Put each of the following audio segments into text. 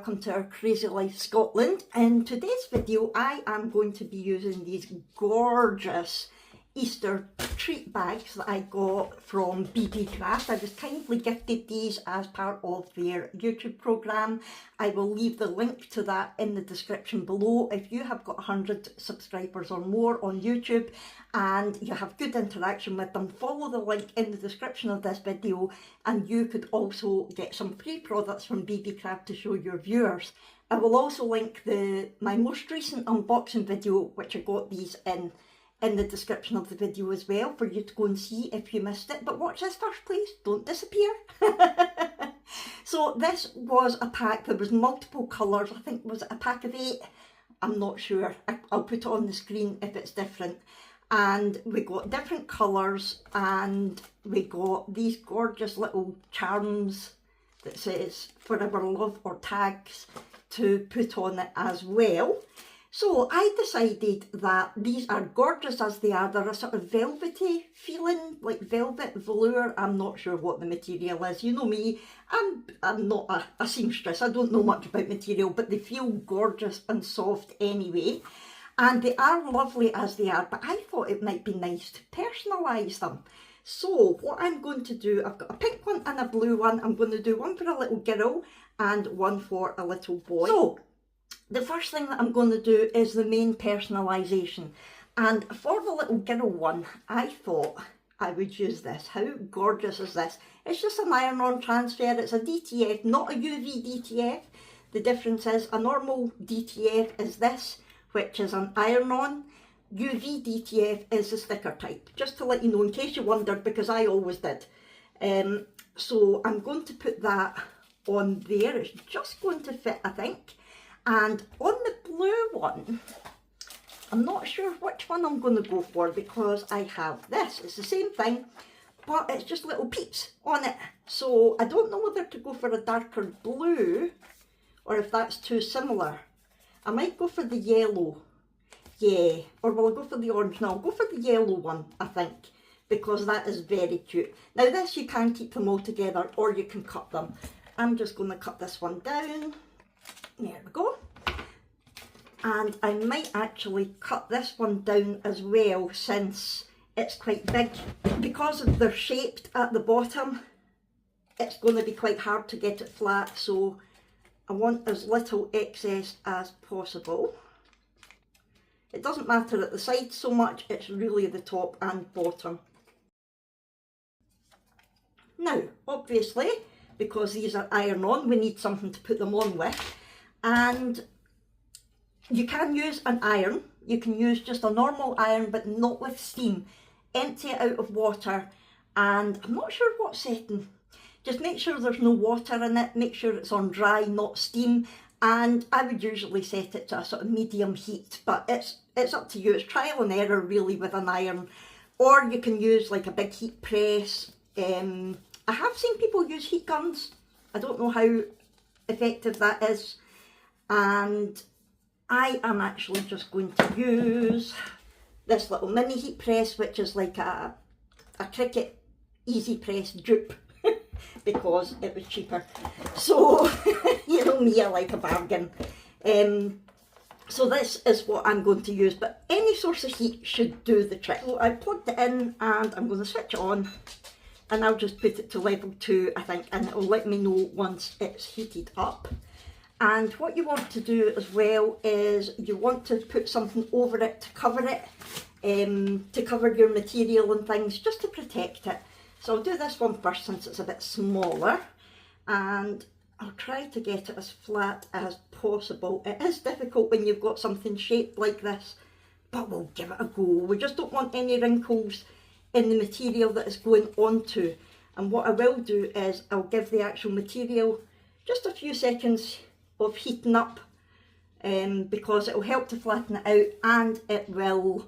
welcome to our Crazy Life Scotland. In today's video I am going to be using these gorgeous Easter treat bags that I got from Beebeecraft. I was kindly gifted these as part of their YouTube programme. I will leave the link to that in the description below. If you have got 100 subscribers or more on YouTube and you have good interaction with them, follow the link in the description of this video and you could also get some free products from Beebeecraft to show your viewers. I will also link my most recent unboxing video, which I got these in the description of the video as well, for you to go and see if you missed it. But watch this first, please. Don't disappear. So this was a pack. There was multiple colours. I think, was it a pack of 8? I'm not sure. I'll put it on the screen if it's different. And we got different colours, and we got these gorgeous little charms that says forever love or tags to put on it as well. So I decided that these are gorgeous as they are. They're a sort of velvety feeling, like velvet velour. I'm not sure what the material is. You know me, I'm not a seamstress. I don't know much about material, but they feel gorgeous and soft anyway. And they are lovely as they are, but I thought it might be nice to personalise them. So what I'm going to do, I've got a pink one and a blue one. I'm going to do one for a little girl and one for a little boy. So the first thing that I'm going to do is the main personalisation, and for the little girl one I thought I would use this. How gorgeous is this? It's just an iron-on transfer. It's a DTF, not a UV DTF. The difference is a normal DTF is this, which is an iron-on. UV DTF is the sticker type, just to let you know in case you wondered, because I always did. So I'm going to put that on there. It's just going to fit, I think. And on the blue one, I'm not sure which one I'm going to go for, because I have this. It's the same thing, but it's just little peeps on it. So I don't know whether to go for a darker blue or if that's too similar. I might go for the yellow. Yeah, or will I go for the orange? No, I'll go for the yellow one, I think, because that is very cute. Now this, you can keep them all together or you can cut them. I'm just going to cut this one down. There we go. And I might actually cut this one down as well, since it's quite big. Because they're shaped at the bottom, it's going to be quite hard to get it flat, so I want as little excess as possible. It doesn't matter at the sides so much, it's really the top and bottom. Now, obviously, because these are iron-on, we need something to put them on with. And you can use an iron. You can use just a normal iron, but not with steam. Empty it out of water, and I'm not sure what setting. Just make sure there's no water in it. Make sure it's on dry, not steam. And I would usually set it to a sort of medium heat, but it's up to you. It's trial and error really with an iron. Or you can use like a big heat press. I have seen people use heat guns. I don't know how effective that is. And I am actually just going to use this little mini heat press, which is like a Cricut easy press dupe, because it was cheaper. So, you know me, I like a bargain. So this is what I'm going to use, but any source of heat should do the trick. So I plugged it in and I'm going to switch it on, and I'll just put it to level 2, I think, and it will let me know once it's heated up. And what you want to do as well is you want to put something over it to cover it, to cover your material and things, just to protect it. So I'll do this one first since it's a bit smaller, and I'll try to get it as flat as possible. It is difficult when you've got something shaped like this, but we'll give it a go. We just don't want any wrinkles in the material that it's going onto. And what I will do is I'll give the actual material just a few seconds of heating up, because it will help to flatten it out, and it will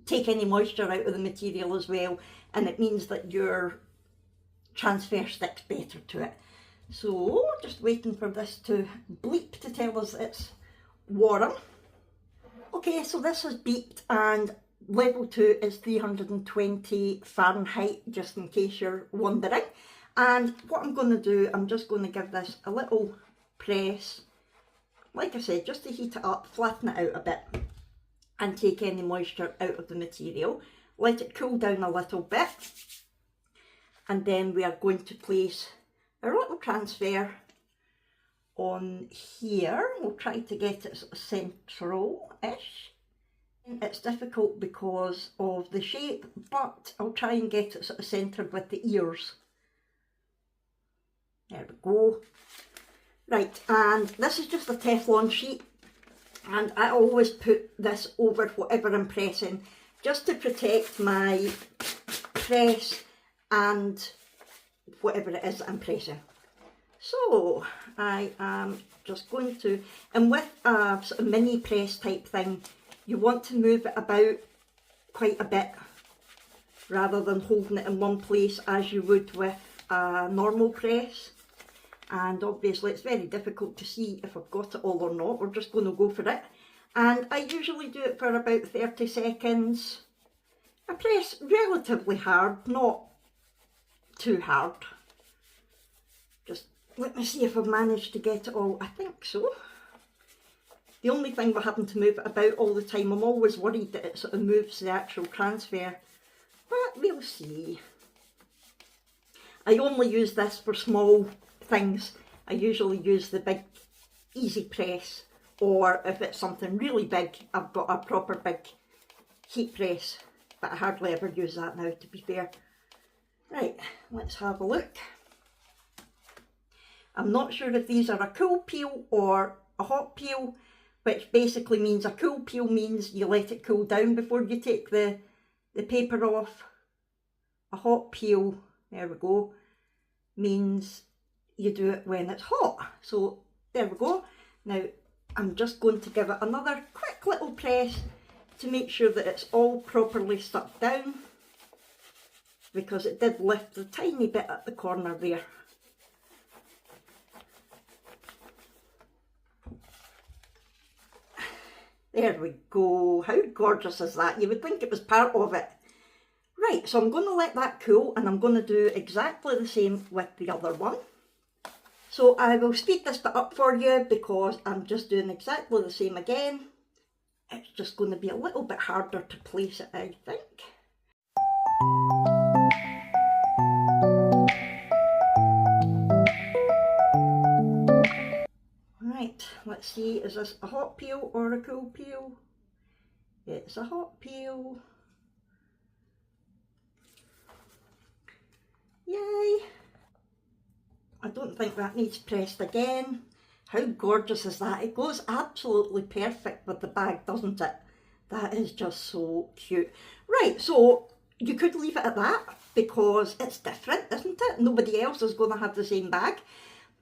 take any moisture out of the material as well, and it means that your transfer sticks better to it. So just waiting for this to bleep to tell us it's warm. Okay, so this has beeped, and level 2 is 320 Fahrenheit, just in case you're wondering. And what I'm going to do, I'm just going to give this a little press, like I said, just to heat it up, flatten it out a bit and take any moisture out of the material. Let it cool down a little bit, and then we are going to place our little transfer on here. We'll try to get it sort of central-ish. It's difficult because of the shape, but I'll try and get it sort of centred with the ears. There we go. Right, and this is just a Teflon sheet, and I always put this over whatever I'm pressing just to protect my press and whatever it is that I'm pressing. So I am just going to, and with a sort of mini press type thing, you want to move it about quite a bit rather than holding it in one place as you would with a normal press. And obviously it's very difficult to see if I've got it all or not. We're just going to go for it. And I usually do it for about 30 seconds. I press relatively hard, not too hard. Just let me see if I've managed to get it all. I think so. The only thing we're having to move it about all the time, I'm always worried that it sort of moves the actual transfer. But we'll see. I only use this for small things. I usually use the big easy press, or if it's something really big, I've got a proper big heat press, but I hardly ever use that now, to be fair. Right, let's have a look. I'm not sure if these are a cool peel or a hot peel, which basically means a cool peel means you let it cool down before you take the paper off. A hot peel, there we go, means you do it when it's hot. So there we go. Now I'm just going to give it another quick little press to make sure that it's all properly stuck down, because it did lift a tiny bit at the corner there. There we go. How gorgeous is that? You would think it was part of it. Right, so I'm going to let that cool, and I'm going to do exactly the same with the other one. So I will speed this bit up for you because I'm just doing exactly the same again. It's just going to be a little bit harder to place it, I think. Right, let's see, is this a hot peel or a cool peel? It's a hot peel. Yay! I don't think that needs pressed again. How gorgeous is that? It goes absolutely perfect with the bag, doesn't it? That is just so cute. Right, so you could leave it at that because it's different, isn't it? Nobody else is going to have the same bag,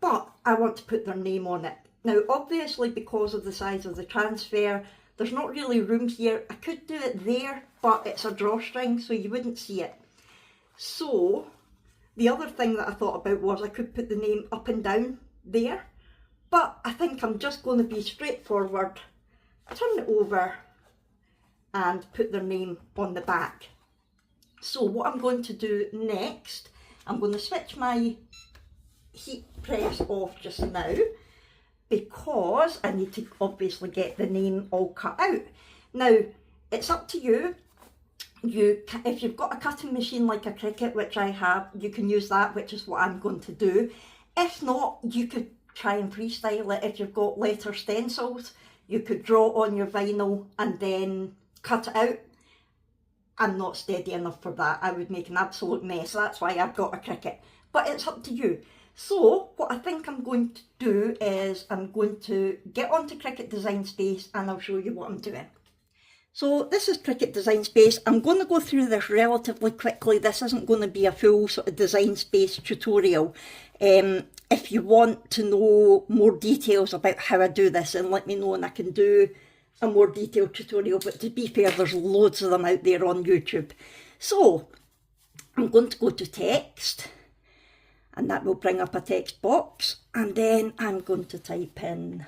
but I want to put their name on it. Now, obviously, because of the size of the transfer, there's not really room here. I could do it there, but it's a drawstring, so you wouldn't see it. So the other thing that I thought about was I could put the name up and down there, but I think I'm just going to be straightforward, turn it over and put their name on the back. So what I'm going to do next, I'm going to switch my heat press off just now because I need to obviously get the name all cut out. Now, it's up to you. If you've got a cutting machine like a Cricut, which I have, you can use that, which is what I'm going to do. If not, you could try and freestyle it. If you've got letter stencils, you could draw on your vinyl and then cut it out. I'm not steady enough for that. I would make an absolute mess. That's why I've got a Cricut. But it's up to you. So what I think I'm going to do is I'm going to get onto Cricut Design Space and I'll show you what I'm doing. So this is Cricut Design Space. I'm going to go through this relatively quickly. This isn't going to be a full sort of Design Space tutorial. If you want to know more details about how I do this, and let me know and I can do a more detailed tutorial. But to be fair, there's loads of them out there on YouTube. So I'm going to go to text, and that will bring up a text box. And then I'm going to type in,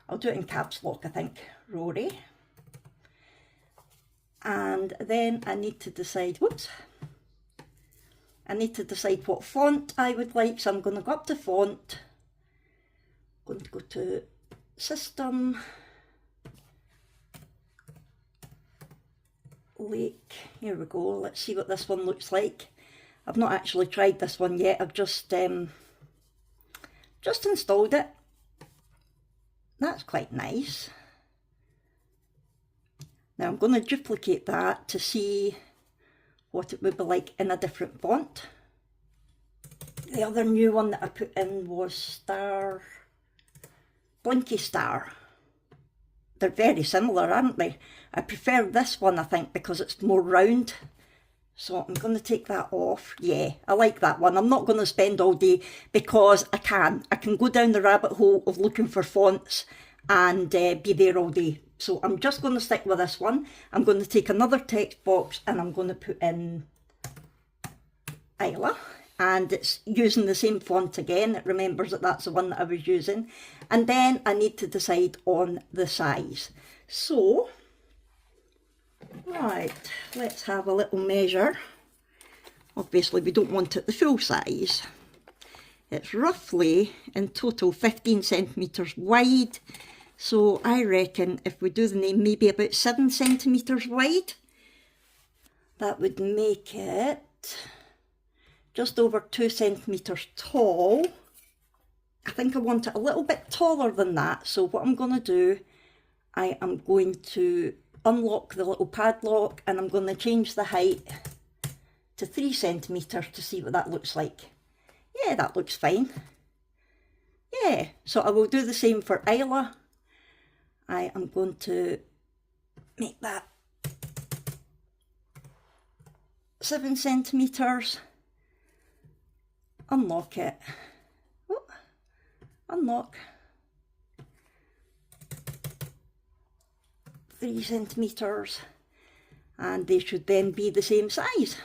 I'll do it in caps lock, I think, Rory. And then I need to decide, whoops, I need to decide what font I would like. So I'm going to go up to font, going to to System, Lake, here we go, let's see what this one looks like. I've not actually tried this one yet, I've just installed it. That's quite nice. Now I'm going to duplicate that to see what it would be like in a different font. The other new one that I put in was Blinky Star. They're very similar, aren't they? I prefer this one, I think, because it's more round. So I'm going to take that off. Yeah, I like that one. I'm not going to spend all day because I can go down the rabbit hole of looking for fonts and be there all day. So I'm just going to stick with this one. I'm going to take another text box and I'm going to put in Isla. And it's using the same font again. It remembers that that's the one that I was using. And then I need to decide on the size. So, right, let's have a little measure. Obviously we don't want it the full size. It's roughly in total 15 centimetres wide. So I reckon if we do the name, maybe about 7 centimetres wide. That would make it just over 2 centimetres tall. I think I want it a little bit taller than that. So what I'm going to do, I am going to unlock the little padlock and I'm going to change the height to 3 centimetres to see what that looks like. Yeah, that looks fine. Yeah, so I will do the same for Isla. I am going to make that 7 centimetres. Unlock it. Oh, unlock. 3 centimetres. And they should then be the same size.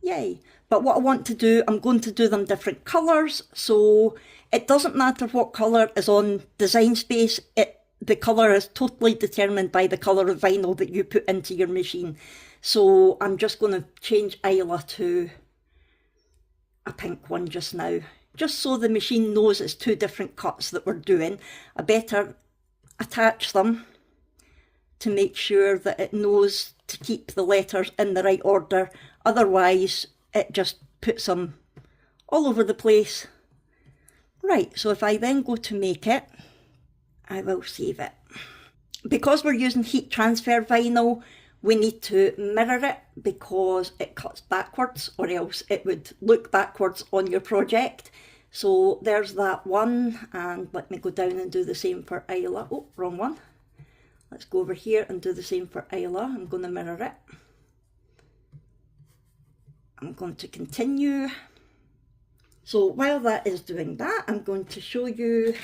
Yay. But what I want to do, I'm going to do them different colours. So it doesn't matter what colour is on Design Space. The colour is totally determined by the colour of vinyl that you put into your machine. So I'm just going to change Isla to a pink one just now, just so the machine knows it's 2 different cuts that we're doing. I better attach them to make sure that it knows to keep the letters in the right order, otherwise it just puts them all over the place. Right, so if I then go to make it, I will save it. Because we're using heat transfer vinyl, we need to mirror it because it cuts backwards, or else it would look backwards on your project. So there's that one, and let me go down and do the same for Isla. Oh, wrong one. Let's go over here and do the same for Isla. I'm going to mirror it. I'm going to continue. So while that is doing that, I'm going to show you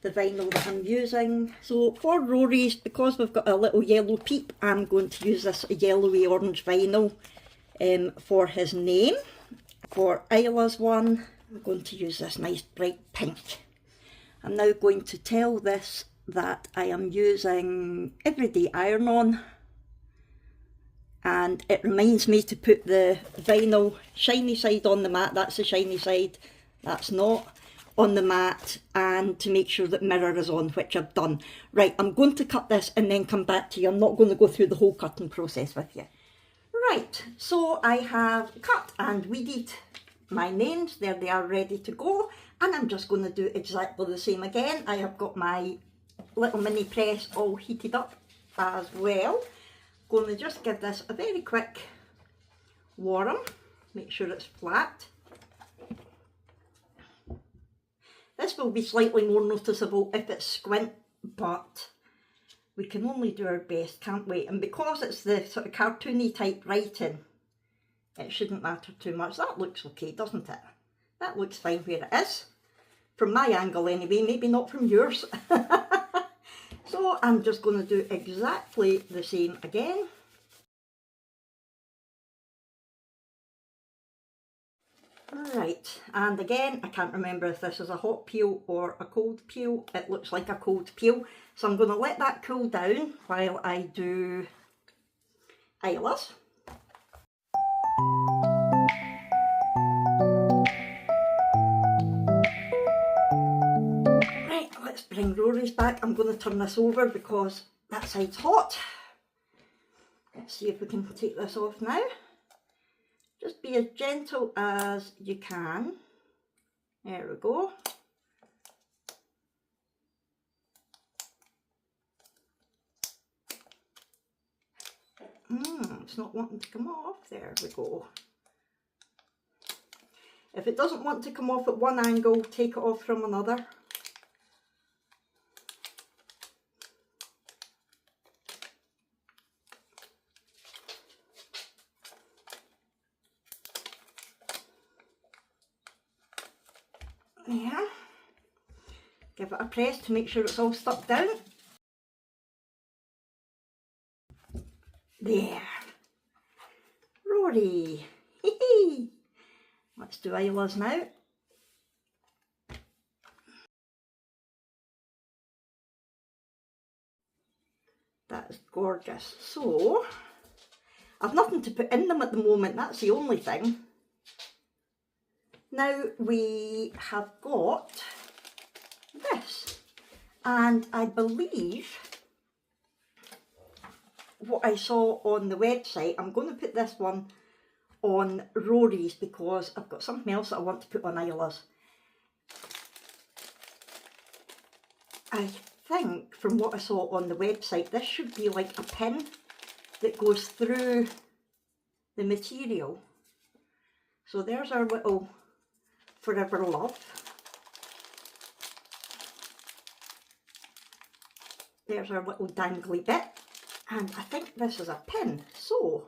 the vinyl that I'm using. So for Rory's, because we've got a little yellow peep, I'm going to use this yellowy orange vinyl for his name. For Isla's one, I'm going to use this nice bright pink. I'm now going to tell this that I am using Everyday Iron On, and it reminds me to put the vinyl shiny side on the mat. That's the shiny side, that's not on the mat, and to make sure that mirror is on, which I've done. Right, I'm going to cut this and then come back to you. I'm not going to go through the whole cutting process with you. Right, so I have cut and weeded my names. There they are, ready to go, and I'm just going to do exactly the same again. I have got my little mini press all heated up as well. Going to just give this a very quick warm, make sure it's flat. This will be slightly more noticeable if it's squint, but we can only do our best, can't we? And because it's the sort of cartoony type writing, it shouldn't matter too much. That looks okay, doesn't it? That looks fine where it is. From my angle anyway, maybe not from yours. So I'm just going to do exactly the same again. Right, and again, I can't remember if this is a hot peel or a cold peel. It looks like a cold peel, so I'm going to let that cool down while I do Isla's. bring Rory's back. I'm going to turn this over because that side's hot. Let's see if we can take this off now. Just be as gentle as you can. There we go. It's not wanting to come off. There we go. If it doesn't want to come off at one angle, take it off from another. There. Give it a press to make sure it's all stuck down. There. Rory. Hee. Let's do Isla's now. That is gorgeous. So, I've nothing to put in them at the moment, that's the only thing. Now we have got this, and I believe what I saw on the website, I'm going to put this one on Rory's because I've got something else that I want to put on Isla's. I think from what I saw on the website, this should be like a pin that goes through the material. So there's our little Forever Love. There's our little dangly bit. And I think this is a pin, so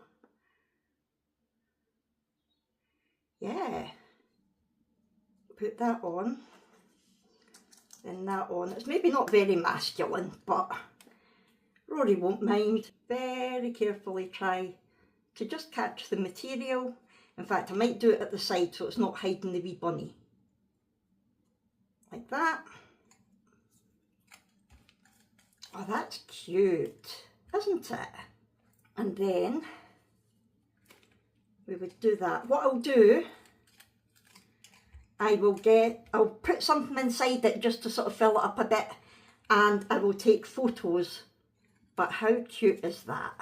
yeah, put that on, then that on. It's maybe not very masculine, but Rory won't mind. Very carefully try to just catch the material. In fact, I might do it at the side so it's not hiding the wee bunny. Like that. Oh, that's cute, isn't it? And then we would do that. What I'll do, I'll put something inside it just to sort of fill it up a bit, and I will take photos. But how cute is that?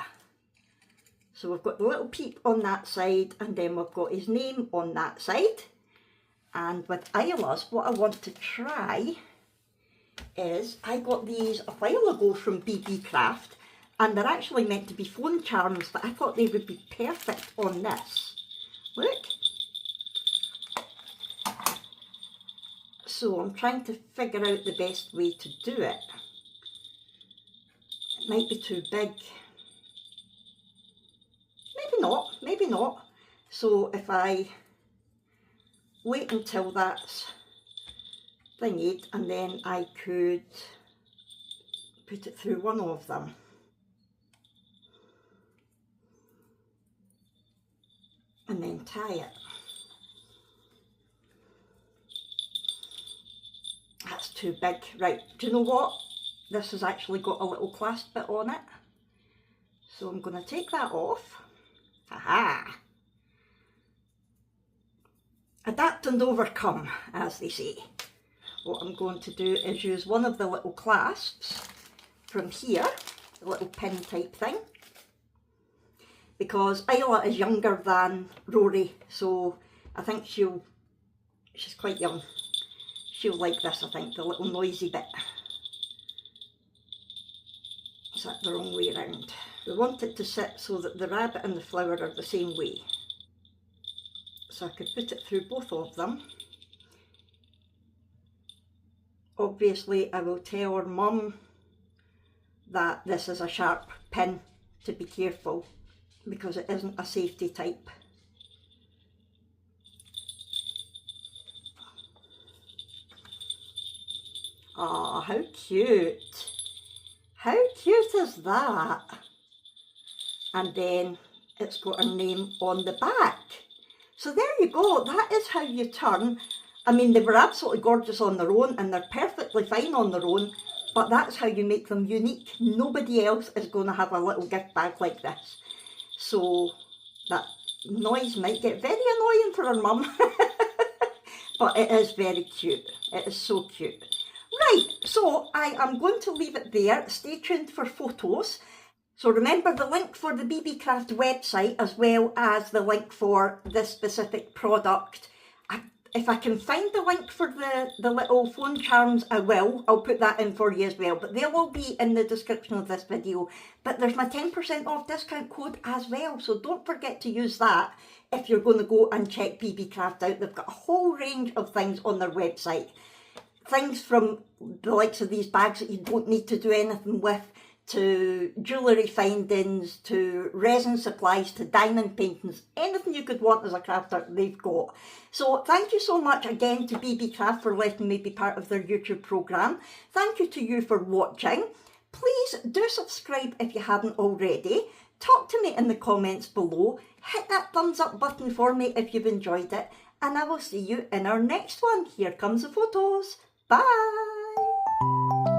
So we've got the little peep on that side, and then we've got his name on that side. And with Isla's, what I want to try is, I got these a while ago from Beebeecraft, and they're actually meant to be phone charms, but I thought they would be perfect on this. Look. So I'm trying to figure out the best way to do it. It might be too big. Maybe not, maybe not. So if I wait until that's thingied, and then I could put it through one of them. And then tie it. That's too big. Right, do you know what? This has actually got a little clasp bit on it. So I'm going to take that off. Haha! Adapt and overcome, as they say. What I'm going to do is use one of the little clasps from here, the little pin type thing, because Isla is younger than Rory, so I think she's quite young. She'll like this, I think, the little noisy bit. Is that the wrong way around? We want it to sit so that the rabbit and the flower are the same way. So I could put it through both of them. Obviously, I will tell her mum that this is a sharp pin, to be careful, because it isn't a safety type. Ah, how cute! How cute is that? And then it's got her name on the back. So there you go, that is how you turn. I mean, they were absolutely gorgeous on their own, and they're perfectly fine on their own, but that's how you make them unique. Nobody else is going to have a little gift bag like this. So that noise might get very annoying for her mum, but it is very cute. It is so cute. Right, so I am going to leave it there. Stay tuned for photos. So remember the link for the Beebeecraft website as well as the link for this specific product. If I can find the link for the little phone charms, I will. I'll put that in for you as well. But they'll all be in the description of this video. But there's my 10% off discount code as well. So don't forget to use that if you're going to go and check Beebeecraft out. They've got a whole range of things on their website. Things from the likes of these bags that you don't need to do anything with, to jewellery findings, to resin supplies, to diamond paintings, anything you could want as a crafter, they've got. So thank you so much again to Beebeecraft for letting me be part of their YouTube programme. Thank you to you for watching. Please do subscribe if you haven't already. Talk to me in the comments below. Hit that thumbs up button for me if you've enjoyed it. And I will see you in our next one. Here comes the photos. Bye!